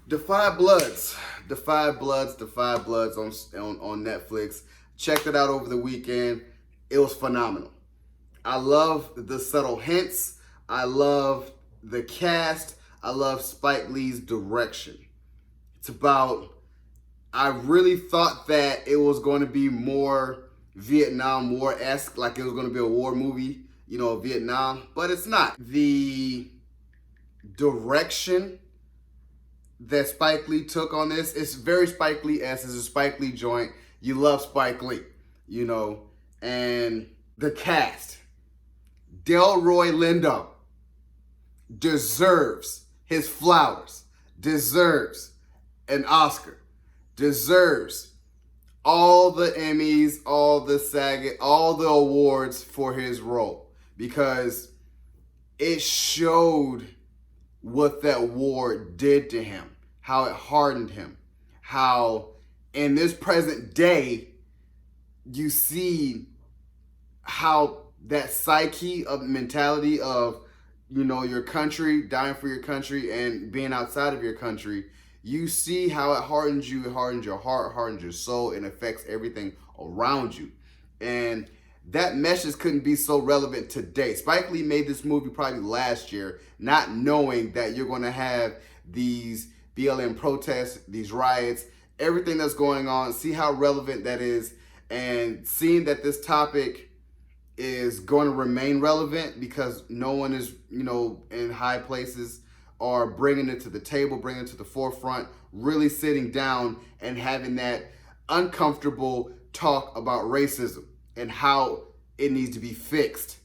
Defy Bloods, Defy Bloods on Netflix. Checked it out over the weekend. It was phenomenal. I love the subtle hints. I love the cast. I love Spike Lee's direction. It's about, I really thought that it was going to be more Vietnam War-esque, like it was going to be a war movie, Vietnam, but it's not. The direction that Spike Lee took on this, it's very Spike Lee-esque. It's a Spike Lee joint. You love Spike Lee, and the cast. Delroy Lindo deserves his flowers, deserves an Oscar, deserves all the Emmys, all the SAG, all the awards for his role, because it showed what that war did to him, how it hardened him, how in this present day, you see how that psyche of mentality of, your country, dying for your country and being outside of your country, you see how it hardens you, it hardens your heart, hardens your soul, and affects everything around you. And that message couldn't be so relevant today. Spike Lee made this movie probably last year, not knowing that you're going to have these BLM protests, these riots, everything that's going on. See how relevant that is, and seeing that this topic is going to remain relevant because no one is, in high places are bringing it to the table, bringing it to the forefront, really sitting down and having that uncomfortable talk about racism and how it needs to be fixed.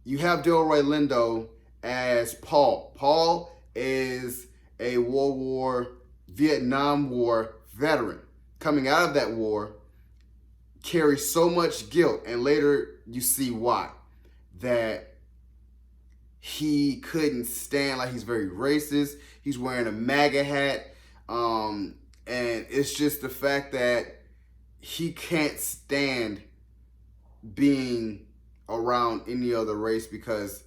You have Delroy Lindo as Paul. Paul is a Vietnam War veteran. Coming out of that war, carries so much guilt, and later you see why. That he couldn't stand, like he's very racist, he's wearing a MAGA hat, and it's just the fact that he can't stand being around any other race, because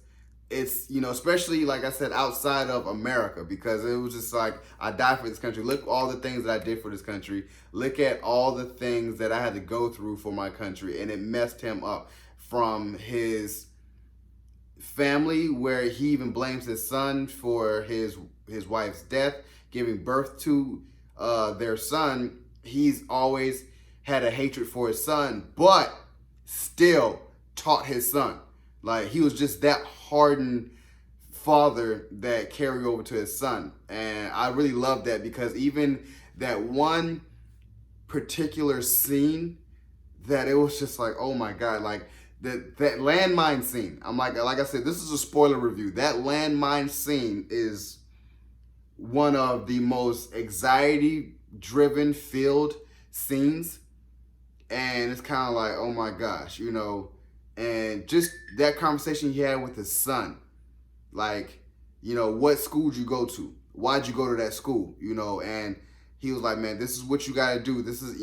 it's, especially like I said, outside of America, because it was just like, I died for this country. Look at all the things that I did for this country. Look at all the things that I had to go through for my country. And it messed him up, from his family, where he even blames his son for his wife's death, giving birth to their son. He's always had a hatred for his son, but still taught his son. Like, he was just that hardened father that carried over to his son. And I really love that, because even that one particular scene, that it was just like, oh my God, like that landmine scene. I'm like I said, this is a spoiler review. That landmine scene is one of the most anxiety-driven, filled scenes. And it's kind of like, oh my gosh, and just that conversation he had with his son, like, what school did you go to? Why'd you go to that school? And he was like, man, this is what you got to do. This is,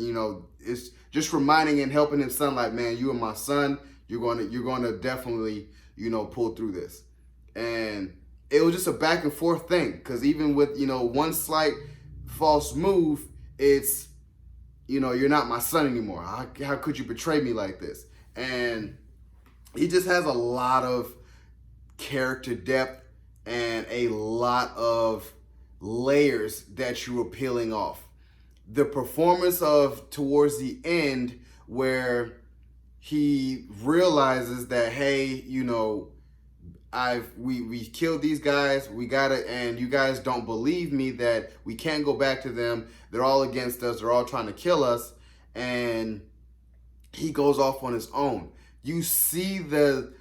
it's just reminding and helping his son, like, man, you are my son. You're going to definitely, pull through this. And it was just a back and forth thing, because even with, one slight false move, it's, you're not my son anymore. How could you betray me like this? And he just has a lot of character depth and a lot of layers that you were peeling off. The performance of towards the end, where he realizes that, hey, we killed these guys, we gotta, and you guys don't believe me that we can't go back to them. They're all against us. They're all trying to kill us. And he goes off on his own. You see the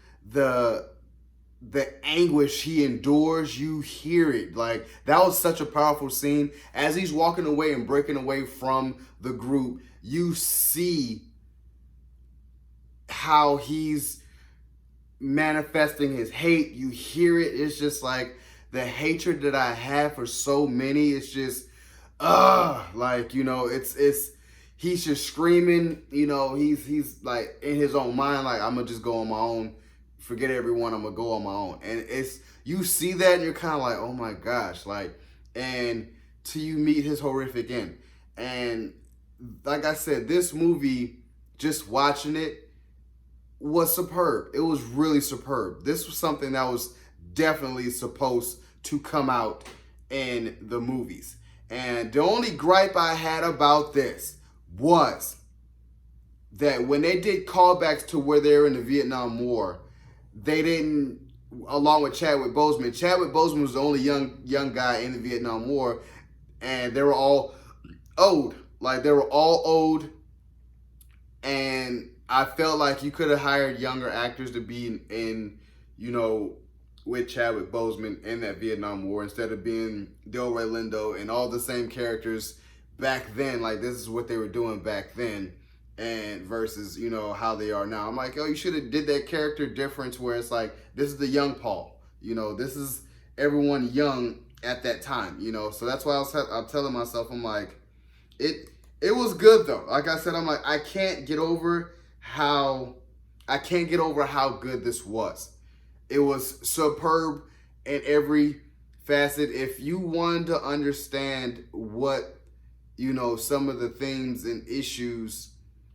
anguish he endures. You hear it. Like, that was such a powerful scene. As he's walking away and breaking away from the group, you see how he's manifesting his hate. You hear it. It's just like the hatred that I have for so many. It's just, it's he's just screaming, he's like in his own mind, like, I'm gonna just go on my own, forget everyone, I'm gonna go on my own. And it's, you see that and you're kind of like, oh my gosh, like, and till you meet his horrific end. And like I said, this movie, just watching it, was superb. It was really superb. This was something that was definitely supposed to come out in the movies. And the only gripe I had about this was that when they did callbacks to where they were in the Vietnam War, they didn't, along with Chadwick Boseman. Chadwick Boseman was the only young guy in the Vietnam War, and they were all old. Like, they were all old, and I felt like you could have hired younger actors to be in, with Chadwick Boseman in that Vietnam War instead of being Delroy Lindo and all the same characters back then. Like, this is what they were doing back then, and versus, how they are now. I'm like, oh, you should have did that character difference where it's like, this is the young Paul. This is everyone young at that time, So that's why I'm telling myself, I'm like, it was good though. Like I said, I'm like, I can't get over how good this was. It was superb in every facet. If you wanted to understand what, some of the themes and issues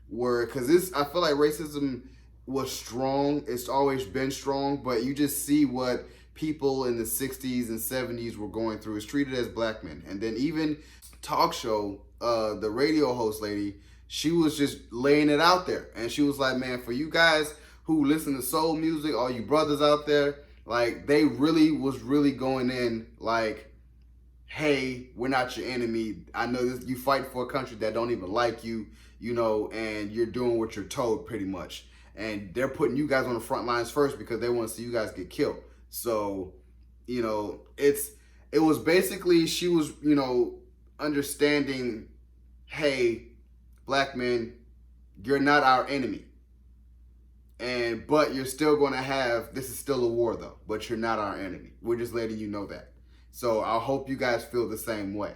were, because I feel like racism was strong. It's always been strong, but you just see what people in the 60s and 70s were going through. It's treated as black men. And then even talk show, the radio host lady, she was just laying it out there. And she was like, man, for you guys who listen to soul music, all you brothers out there, like, they was really going in like, hey, we're not your enemy. I know this, you fight for a country that don't even like you, and you're doing what you're told pretty much. And they're putting you guys on the front lines first because they want to see you guys get killed. So, it was basically, she was, understanding, hey, black men, you're not our enemy. But you're still going to have, this is still a war though, but you're not our enemy. We're just letting you know that. So I hope you guys feel the same way.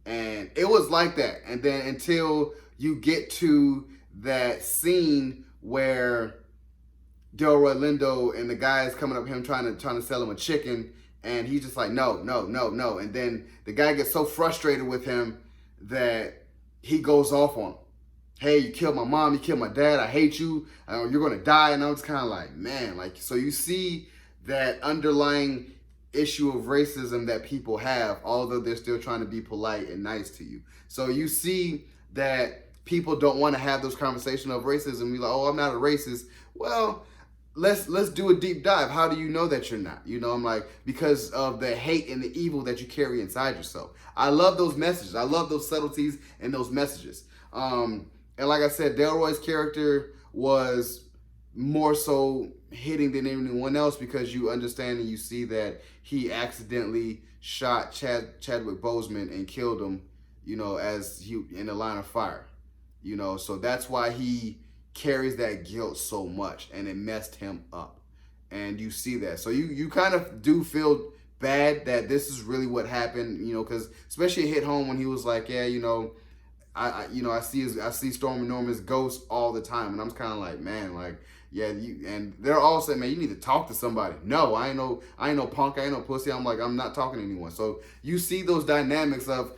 And it was like that. And then until you get to that scene where Delroy Lindo and the guy is coming up to him trying to sell him a chicken, and he's just like, no. And then the guy gets so frustrated with him that he goes off on him. Hey, you killed my mom, you killed my dad, I hate you, you're going to die. And I was kind of like, man, like, so you see that underlying issue of racism that people have, although they're still trying to be polite and nice to you. So you see that people don't want to have those conversations of racism. You're like, oh, I'm not a racist. Well, let's do a deep dive. How do you know that you're not? I'm like, because of the hate and the evil that you carry inside yourself. I love those messages. I love those subtleties and those messages. And like I said, Delroy's character was more so hitting than anyone else because you understand and you see that he accidentally shot Chadwick Boseman and killed him, as he in the line of fire, So that's why he carries that guilt so much, and it messed him up. And you see that. So you kind of do feel bad that this is really what happened, because especially it hit home when he was like, yeah, I see Stormy Norman's ghost all the time, and I'm kind of like, man, like, yeah, and they're all saying, man, you need to talk to somebody. No, I ain't no punk, I ain't no pussy. I'm like, I'm not talking to anyone. So you see those dynamics of,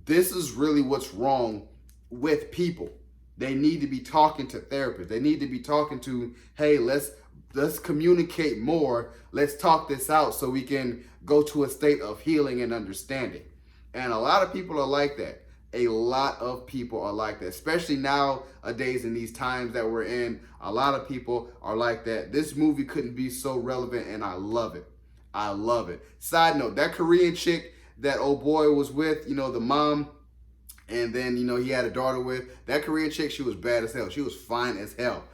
this is really what's wrong with people. They need to be talking to therapists. They need to be talking to, hey, let's communicate more. Let's talk this out so we can go to a state of healing and understanding. And a lot of people are like that. A lot of people are like that, especially nowadays in these times that we're in. A lot of people are like that. This movie couldn't be so relevant, and I love it. I love it. Side note, that Korean chick that old boy was with, the mom, and then, he had a daughter with, that Korean chick, she was bad as hell. She was fine as hell.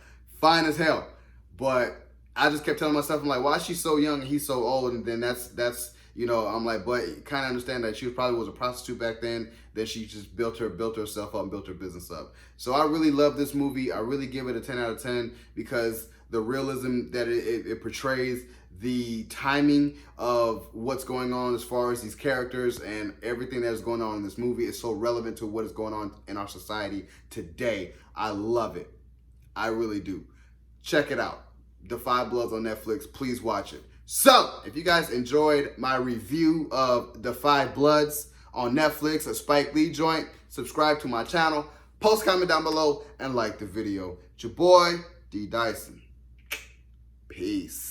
Fine as hell. But I just kept telling myself, I'm like, why is she so young and he's so old? And then that's I'm like, but kind of understand that she probably was a prostitute back then. Then she just built herself up and built her business up. So I really love this movie. I really give it a 10 out of 10 because the realism that it portrays, the timing of what's going on as far as these characters and everything that is going on in this movie is so relevant to what is going on in our society today. I love it. I really do. Check it out. The Five Bloods on Netflix. Please watch it. So, if you guys enjoyed my review of The Five Bloods on Netflix, a Spike Lee joint, subscribe to my channel, post comment down below, and like the video. It's your boy, D. Dyson. Peace.